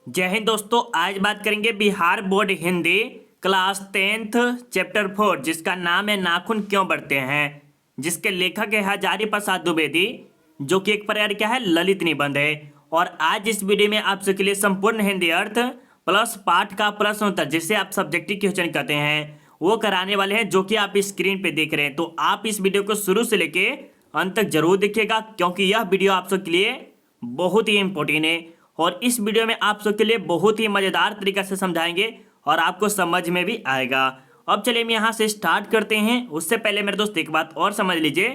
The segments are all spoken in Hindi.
जय हिंद दोस्तों। आज बात करेंगे Bihar board Hindi class 10th chapter 4 जिसका नाम है नाखून क्यों बढ़ते हैं, जिसके लेखक है हजारी प्रसाद द्विवेदी, जो कि एक प्रकार क्या है ललित निबंध है। और आज इस वीडियो में आप सबके लिए संपूर्ण हिंदी अर्थ प्लस पाठ का प्रश्न उत्तर जिसे आप सब्जेक्टिव क्वेश्चन कहते हैं वो कराने वाले हैं, जो कि आप स्क्रीन पे देख रहे हैं। तो आप इस वीडियो को शुरू से लेके अंत तक जरूर देखिएगा, क्योंकि यह वीडियो आप सबके लिए बहुत ही इंपॉर्टेंट है। और इस वीडियो में आप सबके लिए बहुत ही मज़ेदार तरीका से समझाएंगे और आपको समझ में भी आएगा। अब चलिए हम यहाँ से स्टार्ट करते हैं। उससे पहले मेरे दोस्त एक बात और समझ लीजिए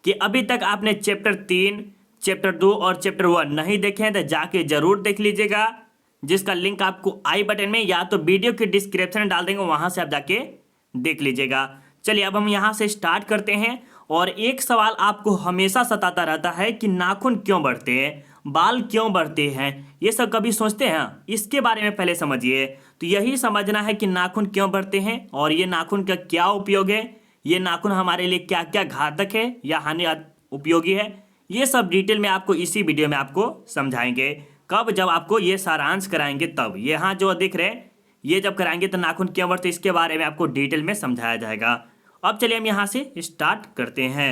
कि अभी तक आपने चैप्टर 3, चैप्टर 2 और चैप्टर 1 नहीं देखे हैं तो जाके जरूर देख लीजिएगा, जिसका लिंक आपको आई बटन में या तो वीडियो के डिस्क्रिप्शन में डाल देंगे, वहाँ से आप जाके देख लीजिएगा। चलिए अब हम यहाँ से स्टार्ट करते हैं। और एक सवाल आपको हमेशा सताता रहता है कि नाखून क्यों बढ़ते हैं, बाल क्यों बढ़ते हैं, ये सब कभी सोचते हैं? इसके बारे में पहले समझिए। तो यही समझना है कि नाखून क्यों बढ़ते हैं और ये नाखून का क्या उपयोग है, ये नाखून हमारे लिए क्या क्या घातक है या हानि उपयोगी है, ये सब डिटेल में आपको इसी वीडियो में आपको समझाएंगे। कब? जब आपको ये सारांश कराएंगे तब। यहाँ जो दिख रहे हैं ये जब कराएंगे तो नाखून क्यों बढ़ते इसके बारे में आपको डिटेल में समझाया जाएगा। अब चलिए हम यहाँ से स्टार्ट करते हैं।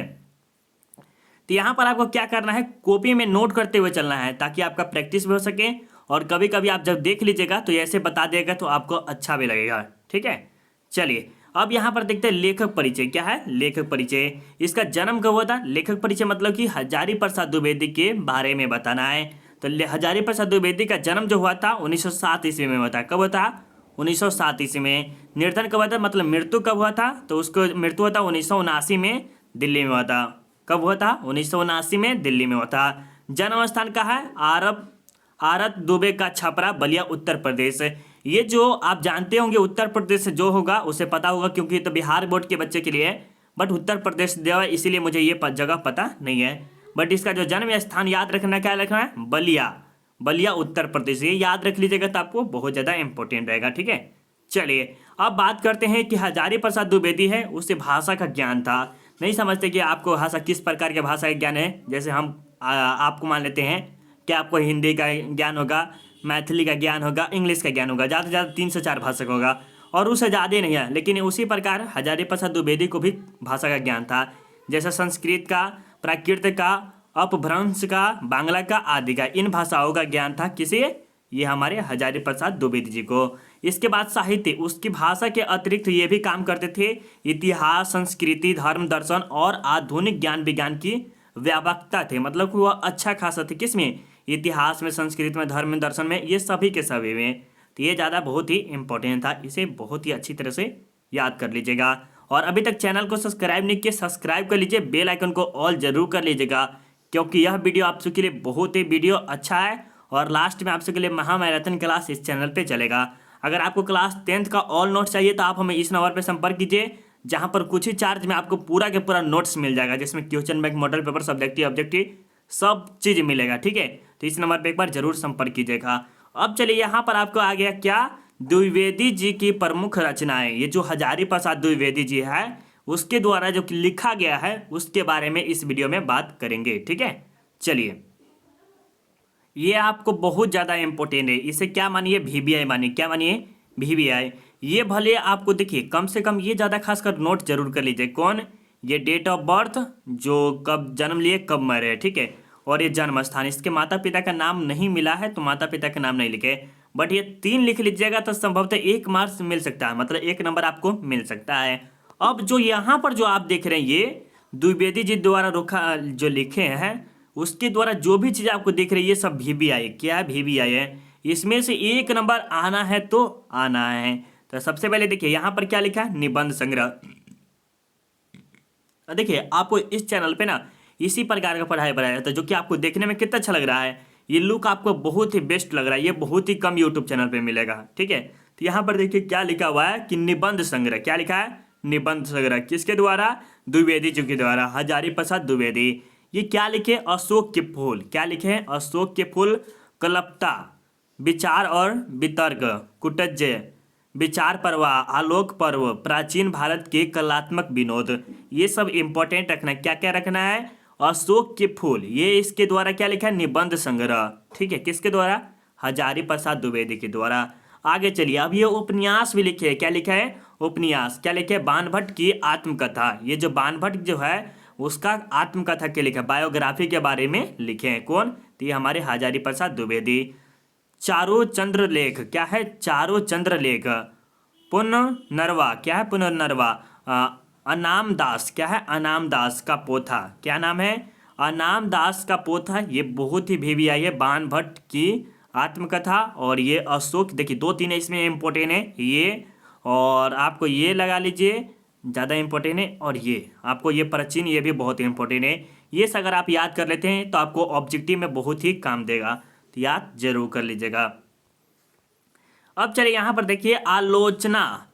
तो यहाँ पर आपको क्या करना है, कॉपी में नोट करते हुए चलना है ताकि आपका प्रैक्टिस भी हो सके। और कभी कभी आप जब देख लीजिएगा तो ऐसे बता देगा तो आपको अच्छा भी लगेगा। ठीक है, चलिए अब यहाँ पर देखते हैं लेखक परिचय क्या है। लेखक परिचय, इसका जन्म कब हुआ था? लेखक परिचय मतलब कि हजारी प्रसाद द्विवेदी के बारे में बताना है। तो हजारी प्रसाद द्विवेदी का जन्म जो हुआ था 1907 ईस्वी में हुआ था। कब हुआ था? 1907 ईस्वी में। निधन कब हुआ था, मतलब मृत्यु कब हुआ था? तो उसको मृत्यु हुआ था 1979 में, दिल्ली में हुआ था। कब हुआ था? 1979 में दिल्ली में हुआ था। जन्म स्थान कहाँ है? आरत दुबे का छपरा बलिया उत्तर प्रदेश। ये जो आप जानते होंगे उत्तर प्रदेश जो होगा उसे पता होगा, क्योंकि ये तो बिहार बोर्ड के बच्चे के लिए है, बट उत्तर प्रदेश दिया हुआ है इसीलिए मुझे ये जगह पता नहीं है। बट इसका जो जन्म स्थान याद रखना, क्या रखना है? बलिया, बलिया उत्तर प्रदेश। ये याद रख लीजिएगा तो आपको बहुत ज़्यादा इंपॉर्टेंट रहेगा। ठीक है, चलिए अब बात करते हैं कि हजारी प्रसाद द्विवेदी है उसे भाषा का ज्ञान था। नहीं समझते कि आपको भाषा किस प्रकार के भाषा का ज्ञान है। जैसे हम आपको मान लेते हैं कि आपको हिंदी का ज्ञान होगा, मैथिली का ज्ञान होगा, इंग्लिश का ज्ञान होगा, ज़्यादा से ज़्यादा 3 से 4 भाषा का होगा और उससे ज़्यादा नहीं है। लेकिन उसी प्रकार हजारी प्रसाद द्विवेदी को भी भाषा का ज्ञान था, जैसे संस्कृत का, प्राकृत का, अपभ्रंश का, बांग्ला का आदि का, इन भाषाओं का ज्ञान था किसे? ये हमारे हजारी प्रसाद द्विवेदी जी को। इसके बाद साहित्य, उसकी भाषा के अतिरिक्त ये भी काम करते थे इतिहास, संस्कृति, धर्म, दर्शन और आधुनिक ज्ञान विज्ञान की व्यापकता थे। मतलब कि वह अच्छा खासा थे किसमें? इतिहास में, संस्कृत में, धर्म में, दर्शन में, ये सभी के सभी में। तो ये ज़्यादा बहुत ही इंपॉर्टेंट था, इसे बहुत ही अच्छी तरह से याद कर लीजिएगा। और अभी तक चैनल को सब्सक्राइब नहीं किया, सब्सक्राइब कर लीजिए, बेल आइकन को ऑल जरूर कर लीजिएगा, क्योंकि यह वीडियो आप सबके लिए बहुत ही वीडियो अच्छा है। और लास्ट में आप सबके लिए महामैराथन क्लास इस चैनल पे चलेगा। अगर आपको क्लास 10th का ऑल नोट्स चाहिए तो आप हमें इस नंबर पर संपर्क कीजिए, जहां पर कुछ ही चार्ज में आपको पूरा के पूरा नोट्स मिल जाएगा, जिसमें question bank, model paper, subjective, objective सब चीज़ मिलेगा। ठीक है, तो इस नंबर पर एक बार जरूर संपर्क कीजिएगा। अब चलिए यहाँ पर आपको आ गया क्या, द्विवेदी जी की प्रमुख रचनाएं। ये जो हजारी प्रसाद द्विवेदी जी है उसके द्वारा जो लिखा गया है उसके बारे में इस वीडियो में बात करेंगे। ठीक है, चलिए ये आपको बहुत ज़्यादा इंपॉर्टेंट है, इसे क्या मानिए? VBI मानिए। क्या मानिए? VBI। ये भले आपको देखिए कम से कम ये ज़्यादा खासकर नोट जरूर कर लीजिए। कौन? ये डेट ऑफ बर्थ, जो कब जन्म लिए, कब मरे। ठीक है, और ये जन्म स्थान। इसके माता पिता का नाम नहीं मिला है तो माता पिता का नाम नहीं लिखे, बट ये 3 लिख लीजिएगा तो संभवतः 1 मार्क्स मिल सकता है, मतलब 1 नंबर आपको मिल सकता है। अब जो यहाँ पर जो आप देख रहे हैं ये द्विवेदी जी द्वारा रुखा जो लिखे हैं उसके द्वारा जो भी चीज़ आपको दिख रही है ये सब VBI। क्या है? VBI है। इसमें से 1 नंबर आना है तो आना है। तो सबसे पहले देखिए यहाँ पर क्या लिखा है? निबंध संग्रह। देखिए आपको इस चैनल पे ना इसी प्रकार का पढ़ाई बढ़ाया जाता है, जो कि आपको देखने में कितना अच्छा लग रहा है। ये लुक आपको बहुत ही बेस्ट लग रहा है, ये बहुत ही कम यूट्यूब चैनल पे मिलेगा। ठीक है, तो यहाँ पर देखिए क्या लिखा हुआ है कि निबंध संग्रह। क्या लिखा है? निबंध संग्रह। किसके द्वारा? द्विवेदी जी के द्वारा, हजारी प्रसाद द्विवेदी। ये क्या लिखे? अशोक के फूल। क्या लिखे हैं? अशोक के फूल, कल्पता, विचार और वितर्क, कुटज्य, विचार प्रवाह, आलोक पर्व, प्राचीन भारत के कलात्मक विनोद, ये सब इंपॉर्टेंट रखना है। क्या क्या रखना है? अशोक के फूल, ये इसके द्वारा क्या लिखा है? निबंध संग्रह। ठीक है, किसके द्वारा? हजारी प्रसाद द्विवेदी के द्वारा। आगे चलिए, अब ये उपन्यास भी लिखे हैं। क्या लिखा है? उपन्यास। क्या लिखे? बाणभट्ट की आत्मकथा। ये जो बाणभट्ट जो है उसका आत्मकथा के लिखा, बायोग्राफी के बारे में लिखे हैं। कौन? तो ये हमारे हजारी प्रसाद द्विवेदी। चारों चंद्र लेख। क्या है? चारों चंद्र लेख। पुनर्नवा। क्या है? पुनर्नवा। अनाम दास। क्या है? अनाम दास का पोथा। क्या नाम है? अनाम दास का पोथा। ये बहुत ही भी आई है, बाणभट्ट की आत्मकथा। और ये अशोक, देखिए 2-3 इसमें इम्पोर्टेंट है ये, और आपको ये लगा लीजिए ज़्यादा इम्पोर्टेंट है, और ये आपको ये प्राचीन, ये भी बहुत इम्पोर्टेंट है। ये अगर आप याद कर लेते हैं तो आपको ऑब्जेक्टिव में बहुत ही काम देगा, तो याद जरूर कर लीजिएगा। अब चलिए यहाँ पर देखिए, आलोचना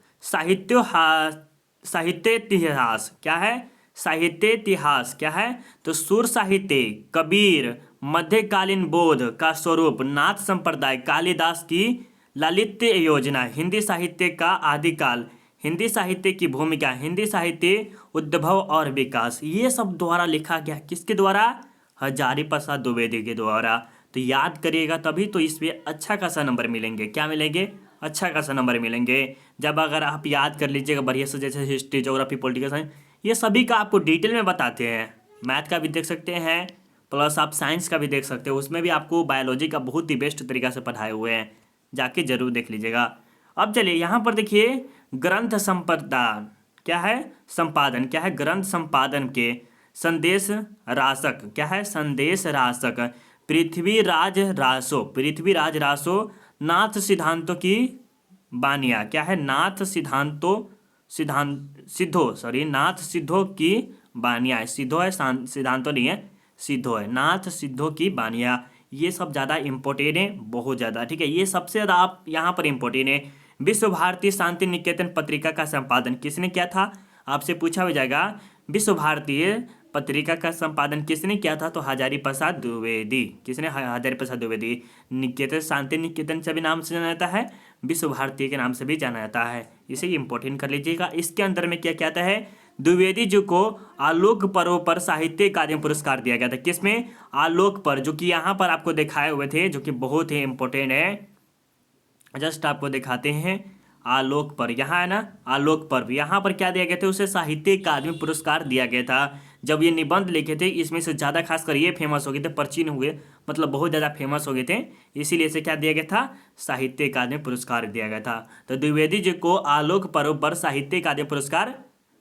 साहित्य इतिहास। क्या है? साहित्य इतिहास। क्या है? तो सुर साहित्य, कबीर, मध्यकालीन बोध का स्वरूप, नाथ संप्रदाय, कालिदास की लालित्य योजना, हिंदी साहित्य का आदिकाल, हिंदी साहित्य की भूमिका, हिंदी साहित्य उद्भव और विकास, ये सब द्वारा लिखा गया। किसके द्वारा? हजारी प्रसाद द्विवेदी के द्वारा। तो याद करिएगा, तभी तो इसमें अच्छा खासा नंबर मिलेंगे। क्या मिलेंगे? अच्छा खासा नंबर मिलेंगे जब अगर आप याद कर लीजिएगा बढ़िया से। जैसे हिस्ट्री, ज्योग्राफी, पॉलिटिकल साइंस, ये सभी का आपको डिटेल में बताते हैं। मैथ का भी देख सकते हैं, प्लस आप साइंस का भी देख सकते हो। उसमें भी आपको बायोलॉजी का बहुत ही बेस्ट तरीका से पढ़ाए हुए हैं, जाके जरूर देख लीजिएगा। अब चलिए यहाँ पर देखिए, ग्रंथ संपादन। क्या है? संपादन। क्या है? ग्रंथ संपादन के संदेश राशक। क्या है? संदेश राशक, पृथ्वीराज रासो। पृथ्वीराज रासो नाथ सिद्धांतों की बानिया। क्या है? नाथ नाथ सिद्धों की बानिया। सिद्धो है, सिद्धांतों नहीं है, सिद्धो है। नाथ सिद्धों की बानिया। ये सब ज़्यादा इम्पोर्टेंट है, बहुत ज़्यादा। ठीक है, ये सबसे ज़्यादा आप यहाँ पर इम्पोर्टेंट है। विश्व भारती शांति निकेतन पत्रिका का संपादन किसने किया था? आपसे पूछा भी जाएगा, विश्व भारतीय पत्रिका का संपादन किसने किया था? तो हजारी प्रसाद द्विवेदी। किसने? हजारी प्रसाद द्विवेदी। निकेतन, शांति निकेतन से भी नाम से जाना जाता है, विश्व भारती के नाम से भी जाना जाता है। इसे इंपॉर्टेंट कर लीजिएगा। इसके अंदर में क्या क्या आता है? द्विवेदी जी को आलोक पर्व पर साहित्य अकादमी पुरस्कार दिया गया था। किसमें? आलोक पर, जो कि यहाँ पर आपको दिखाए हुए थे, जो कि बहुत ही इंपॉर्टेंट है। जस्ट आपको दिखाते हैं, आलोक पर, यहाँ है ना, आलोक पर्व। यहाँ पर क्या दिया गया था? उसे साहित्य अकादमी पुरस्कार दिया गया था। जब ये निबंध लिखे थे, इसमें से ज़्यादा खासकर ये फेमस हो गए थे, प्राचीन हुए, मतलब बहुत ज़्यादा फेमस हो गए थे, इसीलिए इसे क्या दिया गया था? साहित्य अकादमी पुरस्कार दिया गया था। तो द्विवेदी जी को आलोक पर्व पर साहित्य अकादमी पुरस्कार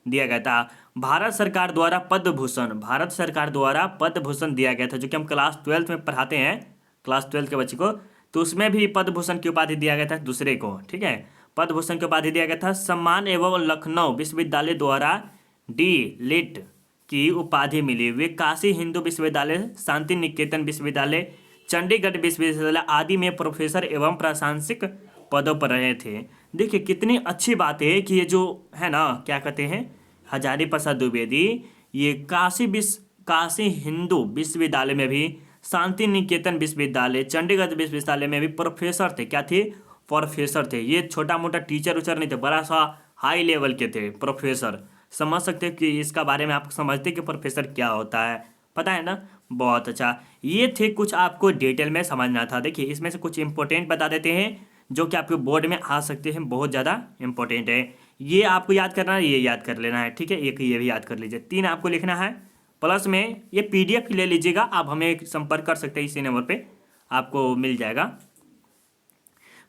दिया गया था। भारत सरकार द्वारा पद्म भूषण, भारत सरकार द्वारा पद्म भूषण दिया गया था, जो कि हम क्लास 12 में पढ़ाते हैं, क्लास 12 के बच्चे को, तो उसमें भी पद्म भूषण की उपाधि दिया गया था दूसरे को। ठीक है, पद्म भूषण की उपाधि दिया गया था। सम्मान एवं लखनऊ विश्वविद्यालय द्वारा डी.लिट की उपाधि मिली। वे काशी हिंदू विश्वविद्यालय, शांति निकेतन विश्वविद्यालय, चंडीगढ़ विश्वविद्यालय आदि में प्रोफेसर एवं प्राशांसिक पदों पर रहे थे। देखिए कितनी अच्छी बात है कि ये जो है ना, क्या कहते हैं, हजारी प्रसाद द्विवेदी, ये काशी हिंदू विश्वविद्यालय में भी, शांति निकेतन विश्वविद्यालय, चंडीगढ़ विश्वविद्यालय में भी प्रोफेसर थे। क्या थे? प्रोफेसर थे। ये छोटा मोटा टीचर उचर नहीं थे, बड़ा सा हाई लेवल के थे प्रोफेसर। समझ सकते हैं कि इसका बारे में आप समझते कि प्रोफेसर क्या होता है, पता है ना? बहुत अच्छा। ये थे कुछ आपको डिटेल में समझना था। देखिए इसमें से कुछ इंपॉर्टेंट बता देते हैं जो कि आपके बोर्ड में आ सकते हैं, बहुत ज़्यादा इंपॉर्टेंट है। ये आपको याद करना है, ये याद कर लेना है। ठीक है, एक ये भी याद कर लीजिए। 3 आपको लिखना है, प्लस में ये PDF ले लीजिएगा, आप हमें संपर्क कर सकते हैं, इसी नंबर पे आपको मिल जाएगा।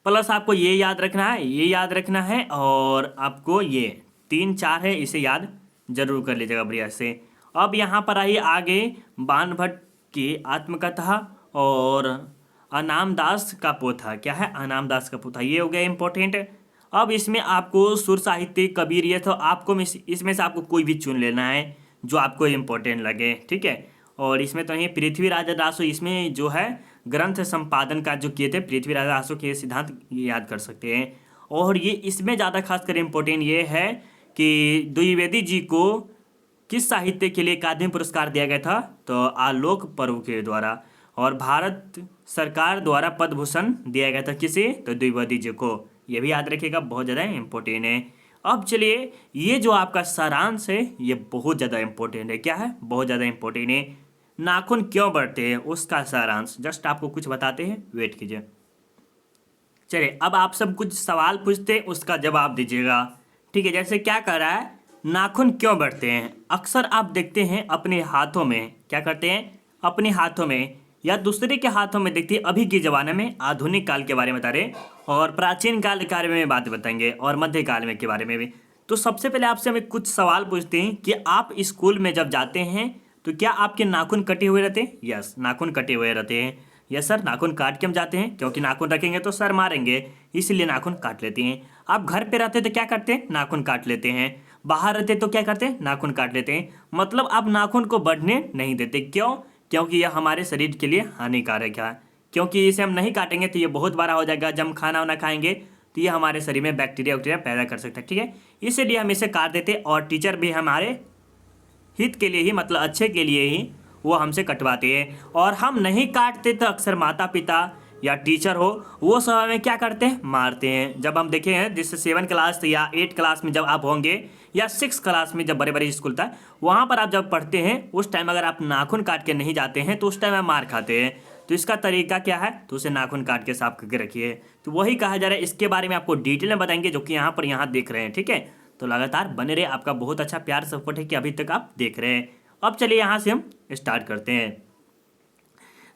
प्लस आपको ये याद रखना है, ये याद रखना है, और आपको ये 3-4 है, इसे याद जरूर कर लीजिएगा बढ़िया से। अब यहाँ पर आइए आगे, बाणभट्ट की आत्मकथा और अनाम दास का पोथा। क्या है? अनाम दास का पोथा, ये हो गया इंपॉर्टेंट। अब इसमें आपको सुर साहित्य, कबीर, ये तो आपको इसमें से आपको कोई भी चुन लेना है जो आपको इम्पोर्टेंट लगे। ठीक है, और इसमें तो ये पृथ्वीराज रासो, इसमें जो है ग्रंथ संपादन का जो किए थे पृथ्वीराज रासो के सिद्धांत याद कर सकते हैं। और ये इसमें ज़्यादा खासकर इम्पोर्टेंट ये है कि द्विवेदी जी को किस साहित्य के लिए अकादमी पुरस्कार दिया गया था? तो आलोक पर्व के द्वारा। और भारत सरकार द्वारा पद्म भूषण दिया गया था किसे? तो द्विवेदी जी को। ये भी याद रखिएगा, बहुत ज़्यादा इंपॉर्टेंट है। अब चलिए, ये जो आपका सारांश है ये बहुत ज़्यादा इंपॉर्टेंट है। क्या है? बहुत ज़्यादा इंपॉर्टेंट है। नाखून क्यों बढ़ते हैं, उसका सारांश जस्ट आपको कुछ बताते हैं, वेट कीजिए। चलिए अब आप सब कुछ सवाल पूछते उसका जवाब दीजिएगा। ठीक है, जैसे क्या कर रहा है, नाखून क्यों बढ़ते हैं? अक्सर आप देखते हैं अपने हाथों में, क्या करते हैं, अपने हाथों में या दूसरे के हाथों में देखते हैं। अभी के ज़माने में आधुनिक काल के बारे में बता रहे और प्राचीन काल के बारे में बात बताएंगे और मध्यकाल में के बारे में भी। तो सबसे पहले आपसे हमें कुछ सवाल पूछते हैं कि आप स्कूल में जब जाते हैं तो क्या आपके नाखून कटे हुए रहते हैं? यस, नाखून कटे हुए रहते हैं। यस सर, नाखून काट के हम जाते हैं क्योंकि नाखून रखेंगे तो सर मारेंगे, इसलिए नाखून काट लेते हैं। आप घर पे रहते तो क्या करते हैं? नाखून काट लेते हैं। बाहर रहते तो क्या करते हैं? नाखून काट लेते हैं। मतलब आप नाखून को बढ़ने नहीं देते। क्यों? क्योंकि यह हमारे शरीर के लिए हानिकारक है। क्योंकि इसे हम नहीं काटेंगे तो ये बहुत बड़ा हो जाएगा। जब हम खाना वाना खाएंगे तो ये हमारे शरीर में बैक्टीरिया वैक्टीरिया पैदा कर सकता है। ठीक है, इसीलिए हम इसे काट देते और टीचर भी हमारे हित के लिए ही, मतलब अच्छे के लिए ही वो हमसे कटवाते हैं। और हम नहीं काटते तो अक्सर माता पिता या टीचर हो वो सब हमें क्या करते हैं? मारते हैं। जब हम देखे हैं जिससे 7 क्लास या 8 क्लास में जब आप होंगे या 6 क्लास में जब बड़े बड़े स्कूल था वहाँ पर आप जब पढ़ते हैं उस टाइम अगर आप नाखून काट के नहीं जाते हैं तो उस टाइम आप मार खाते हैं। तो इसका तरीका क्या है? तो उसे नाखून काट के साफ करके रखिए। तो वही कहा जा रहा है, इसके बारे में आपको डिटेल में बताएंगे जो कि यहाँ देख रहे हैं। ठीक है, तो लगातार बने रहे। आपका बहुत अच्छा प्यार सपोर्ट है कि अभी तक आप देख रहे हैं। अब चलिए यहाँ से हम स्टार्ट करते हैं।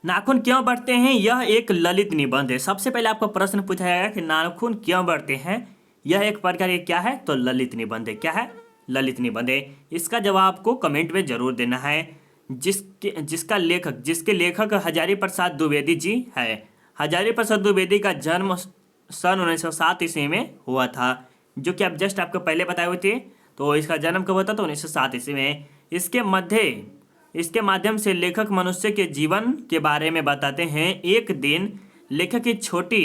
नाखून क्यों बढ़ते हैं, यह एक ललित निबंध है। सबसे पहले आपको प्रश्न पूछा जाएगा कि नाखून क्यों बढ़ते हैं। यह एक प्रकार के क्या है? तो ललित निबंध है। क्या है? ललित निबंध है। इसका जवाब आपको कमेंट में जरूर देना है। जिसके लेखक हजारी प्रसाद द्विवेदी जी है। हजारी प्रसाद द्विवेदी का जन्म सन 1907 ईस्वी में हुआ था, जो कि आप जस्ट आपको पहले बताए हुए थे। तो इसका जन्म कब होता? तो 1907 ईस्वी में। इसके माध्यम से लेखक मनुष्य के जीवन के बारे में बताते हैं। एक दिन लेखक की छोटी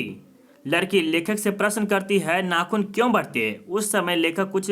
लड़की लेखक से प्रश्न करती है, नाखून क्यों बढ़ते हैं? उस समय लेखक कुछ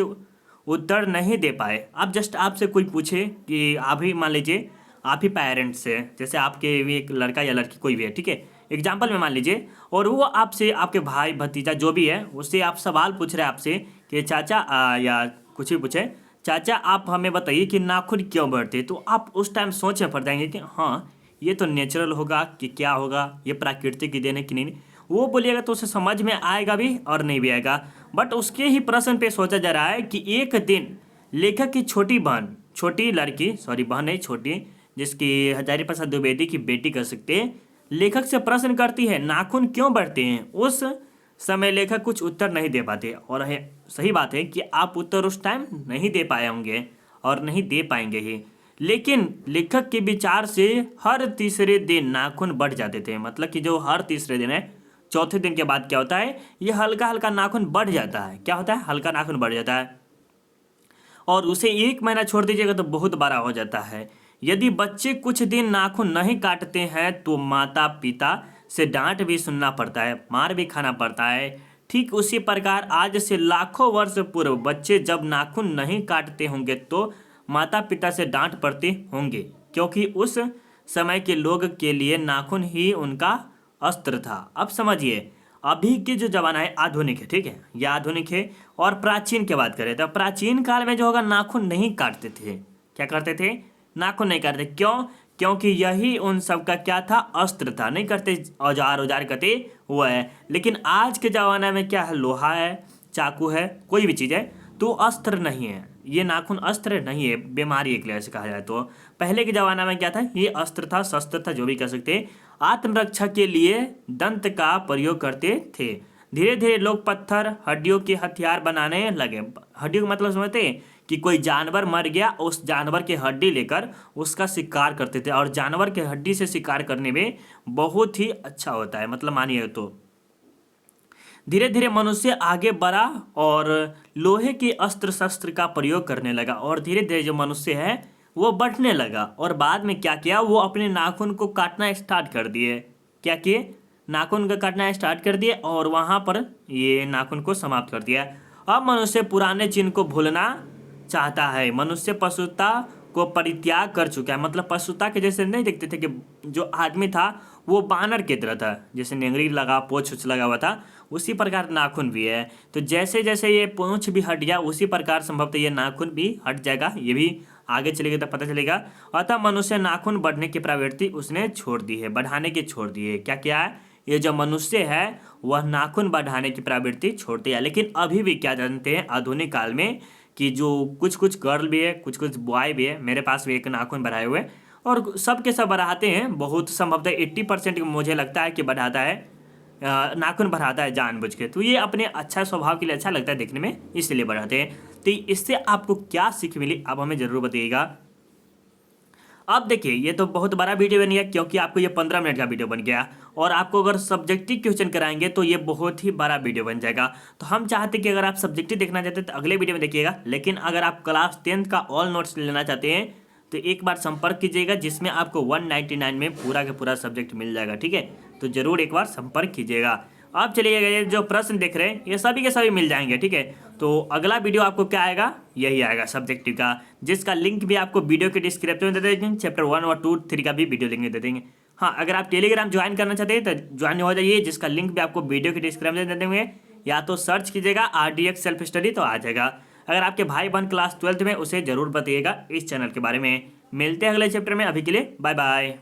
उत्तर नहीं दे पाए। अब जस्ट आपसे कोई पूछे कि आप ही मान लीजिए आप ही पेरेंट्स है, जैसे आपके भी एक लड़का या लड़की कोई भी है, ठीक है, एग्जाम्पल में मान लीजिए, और वो आपसे, आपके भाई भतीजा जो भी है, उससे आप सवाल पूछ रहे हैं आपसे कि चाचा या कुछ भी पूछे, चाचा आप हमें बताइए कि नाखून क्यों बढ़ते। तो आप उस टाइम सोच में पड़ जाएंगे कि हाँ ये तो नेचुरल होगा कि क्या होगा, ये प्राकृतिक की देन है कि नहीं। वो बोलिएगा तो उसे समझ में आएगा भी और नहीं भी आएगा। बट उसके ही प्रश्न पे सोचा जा रहा है कि एक दिन लेखक की छोटी लड़की, सॉरी बहन नहीं, छोटी, जिसकी हजारी प्रसाद द्विवेदी की बेटी कह सकते हैं, लेखक से प्रश्न करती है नाखून क्यों बढ़ते हैं। उस समय लेखक कुछ उत्तर नहीं दे पाते। और सही बात है कि आप उत्तर उस टाइम नहीं दे पाए होंगे और नहीं दे पाएंगे ही। लेकिन लेखक के विचार से हर तीसरे दिन नाखून बढ़ जाते थे। मतलब कि जो हर तीसरे दिन है, चौथे दिन के बाद क्या होता है, ये हल्का हल्का नाखून बढ़ जाता है। क्या होता है? हल्का नाखून बढ़ जाता है। और उसे 1 महीना छोड़ दीजिएगा तो बहुत बड़ा हो जाता है। यदि बच्चे कुछ दिन नाखून नहीं काटते हैं तो माता पिता से डांट भी सुनना पड़ता है, मार भी खाना पड़ता है। ठीक उसी प्रकार आज से लाखों वर्ष पूर्व बच्चे जब नाखून नहीं काटते होंगे तो माता पिता से डांट पड़ते होंगे, क्योंकि उस समय के लोग के लिए नाखून ही उनका अस्त्र था। अब समझिए, अभी के जो जमाना है आधुनिक है, ठीक है, यह आधुनिक है। और प्राचीन की बात करें तो प्राचीन काल में जो होगा नाखून नहीं काटते थे। क्या करते थे? नाखून नहीं काटते। क्यों? क्योंकि यही उन सब का क्या था? अस्त्र था। नहीं करते, औजार करते हुआ है। लेकिन आज के ज़माना में क्या है? लोहा है, चाकू है, कोई भी चीज़ है तो अस्त्र नहीं है। ये नाखून अस्त्र नहीं है, बीमारी एक लिहाज से कहा जाए तो। पहले के ज़माना में क्या था? ये अस्त्र था, शस्त्र था, जो भी कह सकते हैं। आत्मरक्षा के लिए दंत का प्रयोग करते थे। धीरे धीरे लोग पत्थर हड्डियों के हथियार बनाने लगे। हड्डियों का मतलब समझते हैं कि कोई जानवर मर गया, उस जानवर की हड्डी लेकर उसका शिकार करते थे। और जानवर के हड्डी से शिकार करने में बहुत ही अच्छा होता है, मतलब मानिए तो। धीरे धीरे मनुष्य आगे बढ़ा और लोहे के अस्त्र शस्त्र का प्रयोग करने लगा। और धीरे धीरे जो मनुष्य है वो बढ़ने लगा। और बाद में क्या किया? वो अपने नाखून को काटना स्टार्ट कर दिए। क्या किए? नाखून का काटना स्टार्ट कर दिए और वहाँ पर ये नाखून को समाप्त कर दिया। अब मनुष्य पुराने चिन्ह को भूलना चाहता है। मनुष्य पशुता को परित्याग कर चुका है। मतलब पशुता के जैसे नहीं देखते थे कि जो आदमी था वो बानर की तरह था, जैसे नेंगरी लगा, पोंछ लगा हुआ था, उसी प्रकार नाखून भी है। तो जैसे जैसे ये पोंछ भी हट गया उसी प्रकार संभवतः ये नाखून भी हट जाएगा। ये भी आगे चलेगा तो पता चलेगा। अतः मनुष्य नाखून बढ़ने की प्रवृत्ति उसने छोड़ दी है, बढ़ाने की छोड़ दी है। क्या किया है? ये जो मनुष्य है वह नाखून बढ़ाने की प्रवृत्ति छोड़ते हैं। लेकिन अभी भी क्या जानते हैं आधुनिक काल में कि जो कुछ कुछ गर्ल भी है, कुछ कुछ बॉय भी है, मेरे पास भी एक नाखून बढ़ाए हुए और सब के सब बढ़ाते हैं। बहुत संभवतः 80% मुझे लगता है कि बढ़ाता है, नाखून बढ़ाता है जानबूझ के। तो ये अपने अच्छा स्वभाव के लिए अच्छा लगता है देखने में, इसलिए बढ़ाते हैं। तो इससे आपको क्या सीख मिली आप हमें जरूर बताइएगा। अब देखिए ये तो बहुत बड़ा वीडियो बन गया क्योंकि आपको ये 15 मिनट का वीडियो बन गया और आपको अगर सब्जेक्टिव क्वेश्चन कराएंगे तो ये बहुत ही बड़ा वीडियो बन जाएगा। तो हम चाहते हैं कि अगर आप सब्जेक्टिव देखना चाहते हैं तो अगले वीडियो में देखिएगा, लेकिन अगर आप क्लास 10th का ऑल नोट्स लेना चाहते हैं तो एक बार संपर्क कीजिएगा, जिसमें आपको 199 में पूरा का पूरा सब्जेक्ट मिल जाएगा। ठीक है, तो जरूर एक बार संपर्क कीजिएगा। अब चलिएगा, ये जो प्रश्न देख रहे हैं ये सभी के सभी मिल जाएंगे। ठीक है, तो अगला वीडियो आपको क्या आएगा, यही आएगा सब्जेक्टिव का, जिसका लिंक भी आपको वीडियो के डिस्क्रिप्शन में दे देंगे। चैप्टर 1 और 2 3 का भी वीडियो लिंक दे देंगे। हाँ, अगर आप टेलीग्राम ज्वाइन करना चाहते हैं तो ज्वाइन हो जाइए, जिसका लिंक भी आपको वीडियो के डिस्क्रिप्शन में दे देंगे, या तो सर्च कीजिएगा RDX सेल्फ स्टडी तो आ जाएगा। अगर आपके भाई बहन क्लास 12th में, उसे जरूर बताइएगा इस चैनल के बारे में। मिलते हैं अगले चैप्टर में, अभी के लिए बाय बाय।